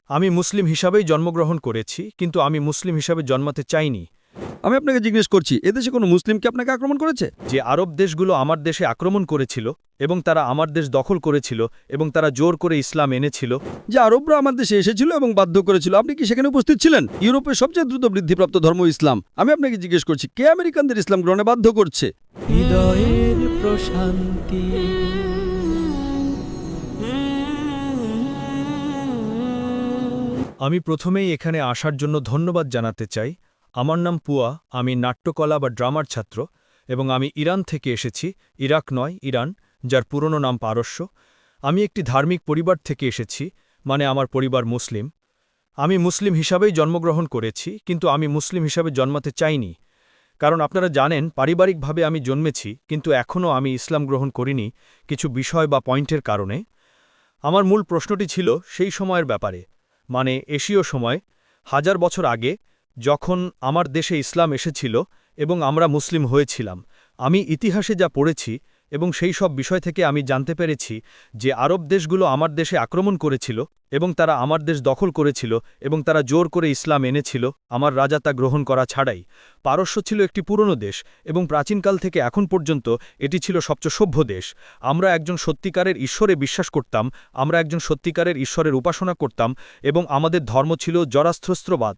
আমি মুসলিম হিসাবেই জন্মগ্রহণ করেছি, কিন্তু আমি মুসলিম হিসাবে জন্মাতে চাইনি। আমি আপনাকে জিজ্ঞেস করছি, এদেশে কোনো মুসলিম কি আপনাকে আক্রমণ করেছে? যে আরব দেশগুলো আমার দেশে আক্রমণ করেছিল এবং তারা আমার দেশ দখল করেছিল এবং তারা জোর করে ইসলাম এনেছিল। যে আরবরা আমার দেশে এসেছিল এবং বাধ্য করেছিল, আপনি কি সেখানে উপস্থিত ছিলেন? ইউরোপের সবচেয়ে দ্রুত বৃদ্ধিপ্রাপ্ত ধর্ম ইসলাম। আমি আপনাকে জিজ্ঞেস করছি, কে আমেরিকানদের ইসলাম গ্রহণে বাধ্য করছে? হৃদয়ের প্রশান্তি। আমি প্রথমেই এখানে আসার জন্য ধন্যবাদ জানাতে চাই। আমার নাম পুয়া, আমি নাট্যকলা বা ড্রামার ছাত্র এবং আমি ইরান থেকে এসেছি। ইরাক নয়, ইরান, যার পুরনো নাম পারস্য। আমি একটি ধার্মিক পরিবার থেকে এসেছি, মানে আমার পরিবার মুসলিম। আমি মুসলিম হিসাবেই জন্মগ্রহণ করেছি, কিন্তু আমি মুসলিম হিসাবে জন্মাতে চাইনি। কারণ আপনারা জানেন, পারিবারিকভাবে আমি জন্মেছি, কিন্তু এখনও আমি ইসলাম গ্রহণ করিনি কিছু বিষয় বা পয়েন্টের কারণে। আমার মূল প্রশ্নটি ছিল সেই সময়ের ব্যাপারে, মানে এশীয় সময়, 1000 বছর আগে, যখন আমার দেশে ইসলাম এসেছিল এবং আমরা মুসলিম হয়েছিলাম। আমি ইতিহাসে যা পড়েছি এবং সেই সব বিষয় থেকে আমি জানতে পেরেছি যে আরব দেশগুলো আমার দেশে আক্রমণ করেছিল এবং তারা আমার দেশ দখল করেছিল এবং তারা জোর করে ইসলাম এনেছিল, আমার রাজা তা গ্রহণ করা ছাড়াই। পারস্য ছিল একটি পুরনো দেশ এবং প্রাচীনকাল থেকে এখন পর্যন্ত এটি ছিল সবচেয়ে সভ্য দেশ। আমরা একজন সত্যিকারের ঈশ্বরে বিশ্বাস করতাম, আমরা একজন সত্যিকারের ঈশ্বরের উপাসনা করতাম এবং আমাদের ধর্ম ছিল জরাস্ত্রস্ত্রবাদ।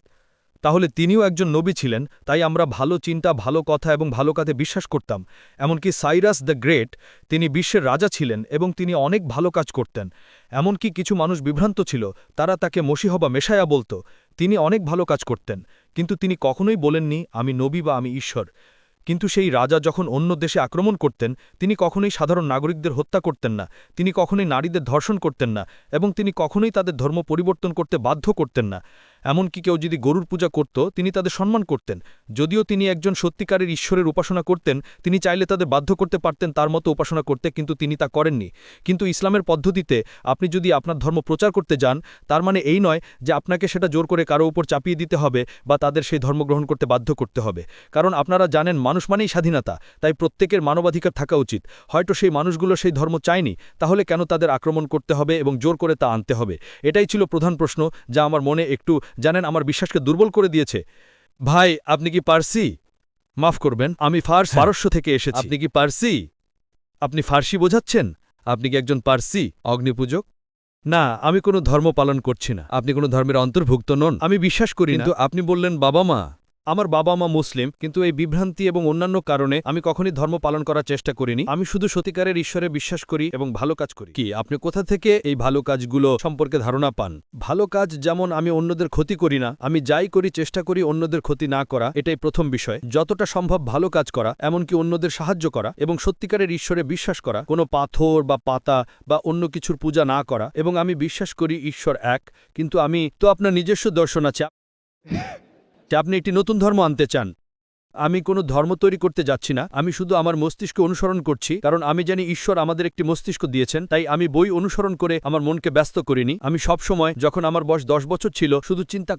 তাহলে তিনিও একজন নবী ছিলেন, তাই আমরা ভালো চিন্তা, ভালো কথা এবং ভালো কাজে বিশ্বাস করতাম। এমনকি সাইরাস দ্য গ্রেট, তিনি বিশ্বের রাজা ছিলেন এবং তিনি অনেক ভালো কাজ করতেন। এমনকি কিছু মানুষ বিভ্রান্ত ছিল, তারা তাকে মসীহ বা মেশায়া বলত। তিনি অনেক ভালো কাজ করতেন, কিন্তু তিনি কখনোই বলেননি আমি নবী বা আমি ঈশ্বর। কিন্তু সেই রাজা যখন অন্য দেশে আক্রমণ করতেন, তিনি কখনোই সাধারণ নাগরিকদের হত্যা করতেন না, তিনি কখনোই নারীদের ধর্ষণ করতেন না এবং তিনি কখনোই তাদের ধর্ম পরিবর্তন করতে বাধ্য করতেন না। এমনকি কেউ যদি গরুর পূজা করত, তিনি তাদের সম্মান করতেন। যদিও তিনি একজন সত্যিকারের ঈশ্বরের উপাসনা করতেন, তিনি চাইলে তাদের বাধ্য করতে পারতেন তার মতো উপাসনা করতে, কিন্তু তিনি তা করেননি। কিন্তু ইসলামের পদ্ধতিতে আপনি যদি আপনার ধর্ম প্রচার করতে যান, তার মানে এই নয় যে আপনাকে সেটা জোর করে কারো উপর চাপিয়ে দিতে হবে বা তাদের সেই ধর্ম গ্রহণ করতে বাধ্য করতে হবে। কারণ আপনারা জানেন, মানুষ মানেই স্বাধীনতা, তাই প্রত্যেকের মানবাধিকার থাকা উচিত। হয়তো সেই মানুষগুলো সেই ধর্ম চায়নি, তাহলে কেন তাদের আক্রমণ করতে হবে এবং জোর করে তা আনতে হবে? এটাই ছিল প্রধান প্রশ্ন, যা আমার মনে একটু জানেন আমার বিশ্বাসকে দুর্বল করে দিয়েছে। ভাই, আপনি কি পারসি? মাফ করবেন, আমি পারস্য থেকে এসেছি। আপনি কি পারসি? আপনি ফার্সি বোঝাচ্ছেন? আপনি কি একজন পারসি অগ্নিপূজক? না, আমি কোনো ধর্ম পালন করছি না। আপনি কোনো ধর্মের অন্তর্ভুক্ত নন? আমি বিশ্বাস করি না। কিন্তু আপনি বললেন বাবা মা। আমার বাবা মা মুসলিম, কিন্তু এই বিভ্রান্তি এবং অন্যান্য কারণে আমি কখনই ধর্ম পালন করার চেষ্টা করিনি। আমি শুধু সত্যিকারের ঈশ্বরে বিশ্বাস করি এবং ভালো কাজ করি। কি আপনি কোথা থেকে এই ভালো কাজগুলো সম্পর্কে ধারণা পান? ভালো কাজ যেমন আমি অন্যদের ক্ষতি করি না, আমি যাই করি চেষ্টা করি অন্যদের ক্ষতি না করা, এটাই প্রথম বিষয়। যতটা সম্ভব ভালো কাজ করা, এমনকি অন্যদের সাহায্য করা এবং সত্যিকারের ঈশ্বরে বিশ্বাস করা, কোনো পাথর বা পাতা বা অন্য কিছুর পূজা না করা। এবং আমি বিশ্বাস করি ঈশ্বর এক, কিন্তু আমি তো আপনার নিজস্ব দর্শন আছে, আপনি একটি নতুন ধর্ম আনতে চান। আমি কোনো ধর্ম তৈরি করতে যাচ্ছি না, আমি শুধু আমার মস্তিষ্ক অনুসরণ করছি, কারণ আমি জানি ঈশ্বর আমাদের একটি মস্তিষ্ক দিয়েছেন। তাই আমি বই অনুসরণ করে আমার মনকে ব্যস্ত করিনি। আমি সব সময়, যখন আমার বয়স 10 বছর ছিল, শুধু চিন্তা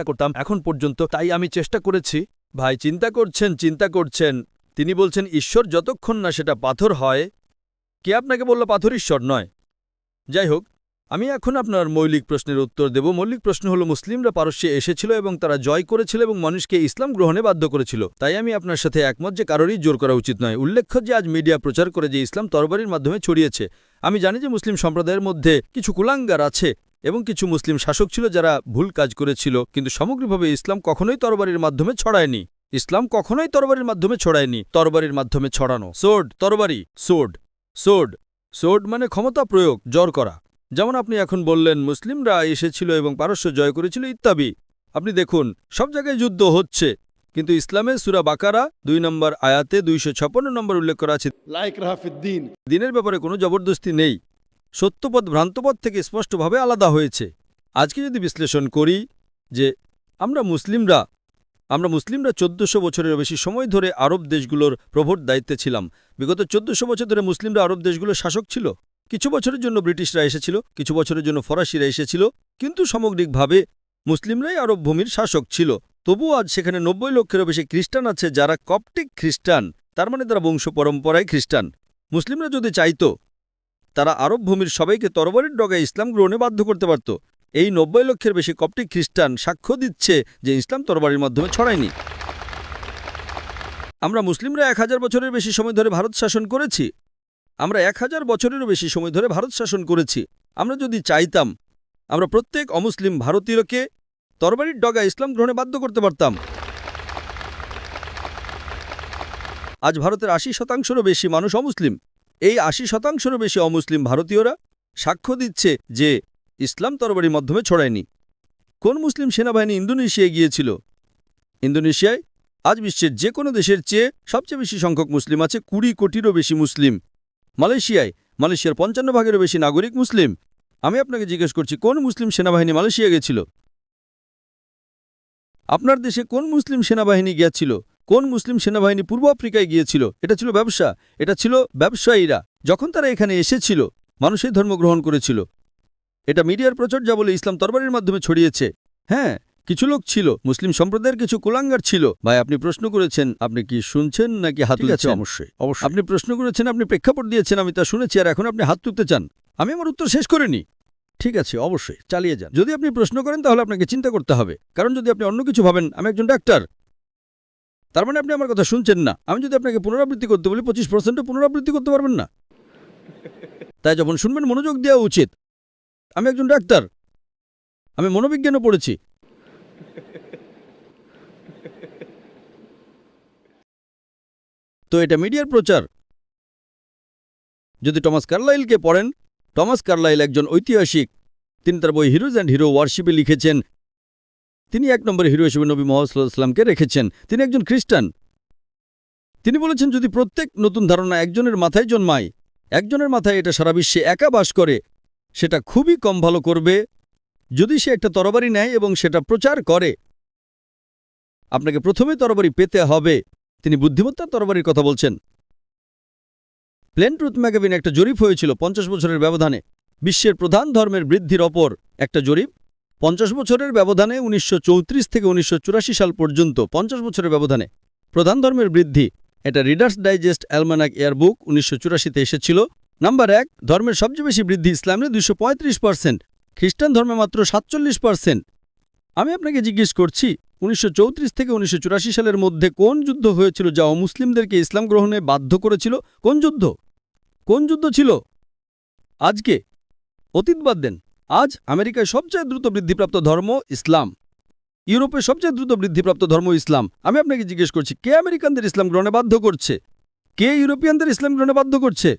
করতাম এখন পর্যন্ত। তাই আমি চেষ্টা করেছি। ভাই, চিন্তা করছেন। তিনি বলছেন ঈশ্বর যতক্ষণ না সেটা পাথর হয়। কে আপনাকে বলল পাথর ঈশ্বর নয়? যাই হোক, আমি এখন আপনার মৌলিক প্রশ্নের উত্তর দেব। মৌলিক প্রশ্ন হলো, মুসলিমরা পারস্যে এসেছিল এবং তারা জয় করেছিল এবং মানুষকে ইসলাম গ্রহণে বাধ্য করেছিল। তাই আমি আপনার সাথে একমত যে কারোরই জোর করা উচিত নয়। উল্লেখ্য যে আজ মিডিয়া প্রচার করে যে ইসলাম তরবারির মাধ্যমে ছড়িয়েছে। আমি জানি যে মুসলিম সম্প্রদায়ের মধ্যে কিছু কুলাঙ্গার আছে এবং কিছু মুসলিম শাসক ছিল যারা ভুল কাজ করেছিল, কিন্তু সামগ্রিকভাবে ইসলাম কখনোই তরবারির মাধ্যমে ছড়ায়নি। তরবারির মাধ্যমে ছড়ানো। সোর্ড মানে ক্ষমতা প্রয়োগ, জোর করা। যেমন আপনি এখন বললেন মুসলিমরা এসেছিল এবং পারস্য জয় করেছিল ইত্যাদি। আপনি দেখুন, সব জায়গায় যুদ্ধ হচ্ছে, কিন্তু ইসলামে সূরা বাকারা 2 নম্বর আয়াতে 256 নম্বর উল্লেখ করা আছে, দিনের ব্যাপারে কোনো জবরদস্তি নেই। সত্যপথ ভ্রান্তপথ থেকে স্পষ্টভাবে আলাদা হয়েছে। আজকে যদি বিশ্লেষণ করি যে আমরা মুসলিমরা 1400 বছরের বেশি সময় ধরে আরব দেশগুলোর প্রভুর দায়িত্বে ছিলাম। বিগত 1400 বছর ধরে মুসলিমরা আরব দেশগুলোর শাসক ছিল। কিছু বছরের জন্য ব্রিটিশরা এসেছিল, কিছু বছরের জন্য ফরাসিরা এসেছিল, কিন্তু সামগ্রিকভাবে মুসলিমরাই আরব ভূমির শাসক ছিল। তবুও আজ সেখানে 90 লক্ষেরও বেশি খ্রিস্টান আছে যারা কপটিক খ্রিস্টান, তার মানে তারা বংশ পরম্পরায় খ্রিস্টান। মুসলিমরা যদি চাইত, তারা আরব ভূমির সবাইকে তরবারির ডগায় ইসলাম গ্রহণে বাধ্য করতে পারত, এই 90 লক্ষের বেশি কপটিক খ্রিস্টান সাক্ষ্য দিচ্ছে যে ইসলাম তরবারির মাধ্যমে ছড়ায়নি। আমরা মুসলিমরা 1000 বছরের বেশি সময় ধরে ভারত শাসন করেছি। আমরা 1000 বছরেরও বেশি সময় ধরে ভারত শাসন করেছি। আমরা যদি চাইতাম আমরা প্রত্যেক অমুসলিম ভারতীয়কে তরবারির ডগা ইসলাম গ্রহণে বাধ্য করতে পারতাম। আজ ভারতের 80% বেশি মানুষ অমুসলিম। এই 80% বেশি অমুসলিম ভারতীয়রা সাক্ষ্য দিচ্ছে যে ইসলাম তরবারির মাধ্যমে ছড়ায়নি। কোন মুসলিম সেনাবাহিনী ইন্দোনেশিয়ায় গিয়েছিল? ইন্দোনেশিয়ায় আজ বিশ্বের যে কোনো দেশের চেয়ে সবচেয়ে বেশি সংখ্যক মুসলিম আছে, 20 কোটিরও বেশি মুসলিম। মালয়েশিয়ার 55 ভাগেরও বেশি নাগরিক মুসলিম। আমি আপনাকে জিজ্ঞেস করছি, কোন মুসলিম সেনাবাহিনী মালয়েশিয়া গেছিল? আপনার দেশে কোন মুসলিম সেনাবাহিনী গিয়েছিল? কোন মুসলিম সেনাবাহিনী পূর্ব আফ্রিকায় গিয়েছিল? এটা ছিল ব্যবসা, এটা ছিল ব্যবসায়ীরা। যখন তারা এখানে এসেছিল মানুষ এই ধর্ম গ্রহণ করেছিল। এটা মিডিয়ার প্রচর্যা বলে ইসলাম তরবারির মাধ্যমে ছড়িয়েছে। হ্যাঁ, কিছু লোক ছিল, মুসলিম সম্প্রদায়ের কিছু কুলাঙ্গার ছিল। ভাই, আপনি প্রশ্ন করেছেন, আপনি কি শুনছেন নাকি হাত তুলছেন? অবশ্যই। আপনি প্রশ্ন করেছেন, আপনি প্রেক্ষাপট দিয়েছেন, আমি তা শুনেছি, আর এখন আপনি হাত তুলতে চান। আমি আমার উত্তর শেষ করিনি। ঠিক আছে, অবশ্যই চালিয়ে যান। যদি আপনি প্রশ্ন করেন তাহলে আপনাকে চিন্তা করতে হবে, কারণ যদি আপনি অন্য কিছু ভাবেন, আমি একজন ডাক্তার, তার মানে আপনি আমার কথা শুনছেন না। আমি যদি আপনাকে পুনরাবৃত্তি করতে বলি 25% পুনরাবৃত্তি করতে পারবেন না। তাই যখন শুনবেন মনোযোগ দেওয়া উচিত। আমি একজন ডাক্তার, আমি মনোবিজ্ঞানও পড়েছি। তো এটা মিডিয়ার প্রচার। যদি টমাস কার্লাইলকে পড়েন, টমাস কার্লাইল একজন ঐতিহাসিক। তিনি তার বই হিরোজ অ্যান্ড হিরো ওয়ার্শিপে লিখেছেন তিনি 1 নম্বরের হিরো হিসেবে নবী মুহাম্মদ সাল্লাল্লাহু আলাইহি ওয়াসাল্লামকে রেখেছেন। তিনি একজন খ্রিস্টান। তিনি বলেছেন, যদি প্রত্যেক নতুন ধারণা একজনের মাথায় জন্মায়, একজনের মাথায় এটা সারা বিশ্বে একা বাস করে, সেটা খুবই কম ভালো করবে যদি সে একটা তরবারি নেয় এবং সেটা প্রচার করে। আপনাকে প্রথমে তরবারি পেতে হবে। তিনি বুদ্ধিমত্তার তরবারির কথা বলছেন। প্লেন ট্রুথ ম্যাগাজিন একটা জরিপ হয়েছিল 50 বছরের ব্যবধানে বিশ্বের প্রধান ধর্মের বৃদ্ধির ওপর। একটা জরিপ 50 বছরের ব্যবধানে 1934 থেকে 1984 সাল পর্যন্ত 50 বছরের ব্যবধানে প্রধান ধর্মের বৃদ্ধি। এটা রিডার্স ডাইজেস্ট অ্যালমানাক এয়ারবুক 1984-তে এসেছিল। নাম্বার 1, ধর্মের সবচেয়ে বেশি বৃদ্ধি ইসলামে 235%, খ্রিস্টান ধর্মে মাত্র 47%। আমি আপনাকে জিজ্ঞেস করছি, 1934 থেকে 1984 সালের মধ্যে কোন যুদ্ধ হয়েছিল যা অমুসলিমদেরকে ইসলাম গ্রহণে বাধ্য করেছিল? কোন যুদ্ধ ছিল? আজকে অতীত বাদ দেন, আজ আমেরিকায় সবচেয়ে দ্রুত বৃদ্ধিপ্রাপ্ত ধর্ম ইসলাম, ইউরোপে সবচেয়ে দ্রুত বৃদ্ধিপ্রাপ্ত ধর্ম ইসলাম। আমি আপনাকে জিজ্ঞেস করছি, কে আমেরিকানদের ইসলাম গ্রহণে বাধ্য করছে? কে ইউরোপিয়ানদের ইসলাম গ্রহণে বাধ্য করছে?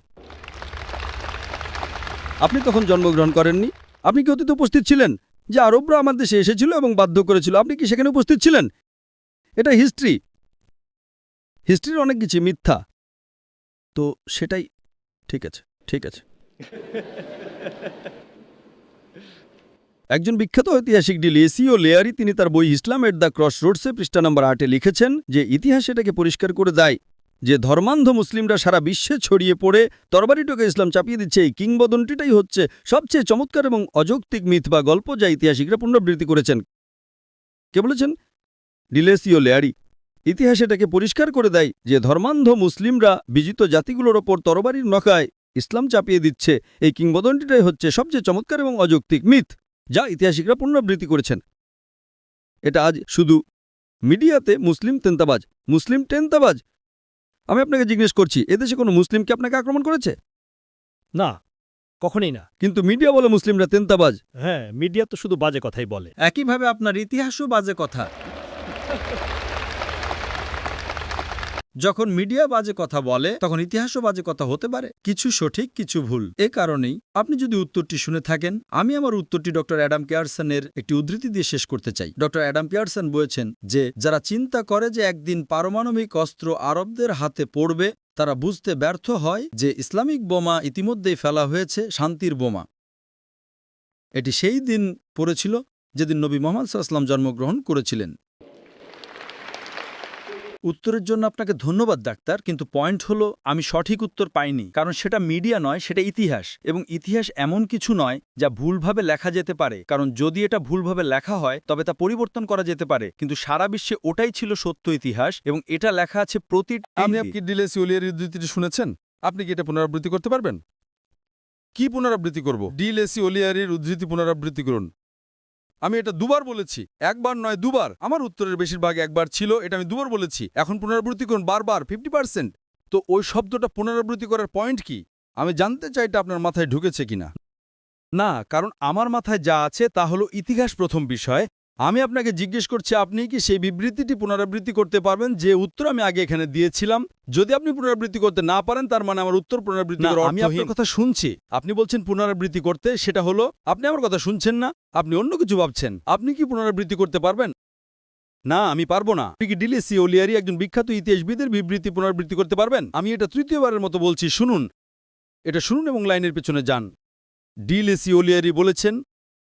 আপনি তখন জন্মগ্রহণ করেননি। আপনি কি অতীতে উপস্থিত ছিলেন যে আরবরা আমার দেশে এসেছিল এবং বাধ্য করেছিল? আপনি কি সেখানে উপস্থিত ছিলেন? এটা হিস্ট্রির অনেক কিছু মিথ্যা। তো সেটাই ঠিক আছে। একজন বিখ্যাত ঐতিহাসিক ডিলিসিও লেয়ারি তিনি তার বই ইসলাম এট দ্য ক্রস রোডসে পৃষ্ঠা নম্বর 8-এ লিখেছেন যে ইতিহাস এটাকে পরিষ্কার করে দেয় যে ধর্মান্ধ মুসলিমরা সারা বিশ্বে ছড়িয়ে পড়ে তরবারিটাকে ইসলাম চাপিয়ে দিচ্ছে। এই কিংবদন্তিটাই হচ্ছে সবচেয়ে চমৎকার এবং অযৌক্তিক মিথ বা গল্প যা ইতিহাসিকরা পুনরাবৃত্তি করেছেন। কে বলেছেন? ডিলেসিও লেয়ারি। ইতিহাস এটাকে পরিষ্কার করে দেয় যে ধর্মান্ধ মুসলিমরা বিজিত জাতিগুলোর ওপর তরবারির নখায় ইসলাম চাপিয়ে দিচ্ছে। এই কিংবদন্তিটাই হচ্ছে সবচেয়ে চমৎকার এবং অযৌক্তিক মিথ যা ইতিহাসিকরা পুনরাবৃত্তি করেছেন। এটা আজ শুধু মিডিয়াতে মুসলিম তেন্তাবাজ। আমি আপনাকে জিজ্ঞেস করছি, এদেশে কোনো মুসলিমকে আপনাকে আক্রমণ করেছে? না, কখনোই না। কিন্তু মিডিয়া বলে মুসলিমরা তেন্তাবাজ। হ্যাঁ, মিডিয়া তো শুধু বাজে কথাই বলে। একইভাবে আপনার ইতিহাসও বাজে কথা। যখন মিডিয়া বাজে কথা বলে তখন ইতিহাসও বাজে কথা হতে পারে, কিছু সঠিক কিছু ভুল। এ কারণেই আপনি যদি উত্তরটি শুনে থাকেন, আমি আমার উত্তরটি ডক্টর অ্যাডাম পিয়ারসনের একটি উদ্ধৃতি দিয়ে শেষ করতে চাই। ডক্টর অ্যাডাম পিয়ারসন বলেছেন যে যারা চিন্তা করে যে একদিন পারমাণবিক অস্ত্র আরবদের হাতে পড়বে, তারা বুঝতে ব্যর্থ হয় যে ইসলামিক বোমা ইতিমধ্যেই ফেলা হয়েছে, শান্তির বোমা। এটি সেই দিন পড়েছিল যেদিন নবী মুহাম্মদ সাল্লাল্লাহু আলাইহি ওয়াসাল্লাম জন্মগ্রহণ করেছিলেন। উত্তরের জন্য আপনাকে ধন্যবাদ ডাক্তার, কিন্তু পয়েন্ট হলো আমি সঠিক উত্তর পাইনি, কারণ সেটা মিডিয়া নয়, সেটা ইতিহাস। এবং ইতিহাস এমন কিছু নয় যা ভুলভাবে লেখা যেতে পারে, কারণ যদি এটা ভুলভাবে লেখা হয় তবে তা পরিবর্তন করা যেতে পারে, কিন্তু সারা বিশ্বে ওটাই ছিল সত্য ইতিহাস এবং এটা লেখা আছে প্রতিটি। আপনি ডিলেসিও লেয়ারির উদ্ধৃতিটি শুনেছেন? আপনি কি এটা পুনরাবৃত্তি করতে পারবেন? কি পুনরাবৃত্তি করব? ডিলেসিও লেয়ারির উদ্ধৃতি পুনরাবৃত্তি করুন। আমি এটা দুবার বলেছি, একবার নয় দুবার। আমার উত্তরের বেশিরভাগ একবার ছিল, এটা আমি দুবার বলেছি। এখন পুনরাবৃত্তি করুন বারবার 50%। তো ওই শব্দটা পুনরাবৃত্তি করার পয়েন্ট কি? আমি জানতে চাই এটা আপনার মাথায় ঢুকেছে কিনা। না, কারণ আমার মাথায় যা আছে তা হলো ইতিহাস প্রথম বিষয়। আমি আপনাকে জিজ্ঞেস করছি, আপনি কি সেই বিবৃতিটি পুনরাবৃত্তি করতে পারবেন যে উত্তর আমি আগে এখানে দিয়েছিলাম? যদি আপনি পুনরাবৃত্তি করতে না পারেন, তার মানে আমার উত্তর পুনরাবৃত্তি করা আমি আপনার কথা শুনছি। আপনি বলছেন পুনরাবৃত্তি করতে, সেটা হলো আপনি আমার কথা শুনছেন না, আপনি অন্য কিছু ভাবছেন। আপনি কি পুনরাবৃত্তি করতে পারবেন? না, আমি পারবো না। আপনি কি ডিলেসি ওলিয়ারি, একজন বিখ্যাত ইতিহাসবিদের বিবৃতি পুনরাবৃত্তি করতে পারবেন? আমি এটা তৃতীয়বারের মতো বলছি, শুনুন। এটা শুনুন এবং লাইনের পেছনে যান। ডিলেসি ওলিয়ারি বলেছেন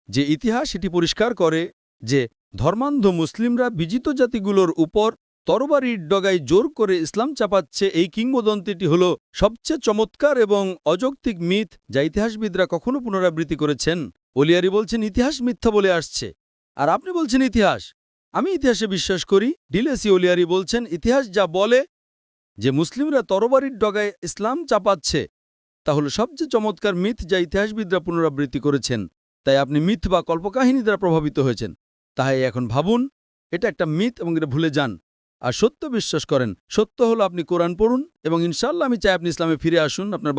যে ইতিহাস এটি পরিষ্কার করে যে ধর্মান্ধ মুসলিমরা বিজিত জাতিগুলোর উপর তরবারির ডগায় জোর করে ইসলাম চাপাচ্ছে। এই কিংবদন্তিটি হল সবচেয়ে চমৎকার এবং অযৌক্তিক মিথ যা ইতিহাসবিদরা কখনো পুনরাবৃত্তি করেছেন। ওলিয়ারি বলছেন ইতিহাস মিথ্যা বলে আসছে, আর আপনি বলছেন ইতিহাস। আমি ইতিহাসে বিশ্বাস করি। ডিলেসি ওলিয়ারি বলছেন ইতিহাস যা বলে যে মুসলিমরা তরবারির ডগায় ইসলাম চাপাচ্ছে তা হল সবচেয়ে চমৎকার মিথ যা ইতিহাসবিদরা পুনরাবৃত্তি করেছেন। তাই আপনি মিথ বা কল্পকাহিনী দ্বারা প্রভাবিত হয়েছেন। তাই এখন ভাবুন এটা একটা মিথ এবং এটা ভুলে যান আর সত্য বিশ্বাস করেন। সত্য হলো আপনি কোরআন পড়ুন এবং ইনশাআল্লাহ আমি চাই আপনি ইসলামে ফিরে আসুন। আপনার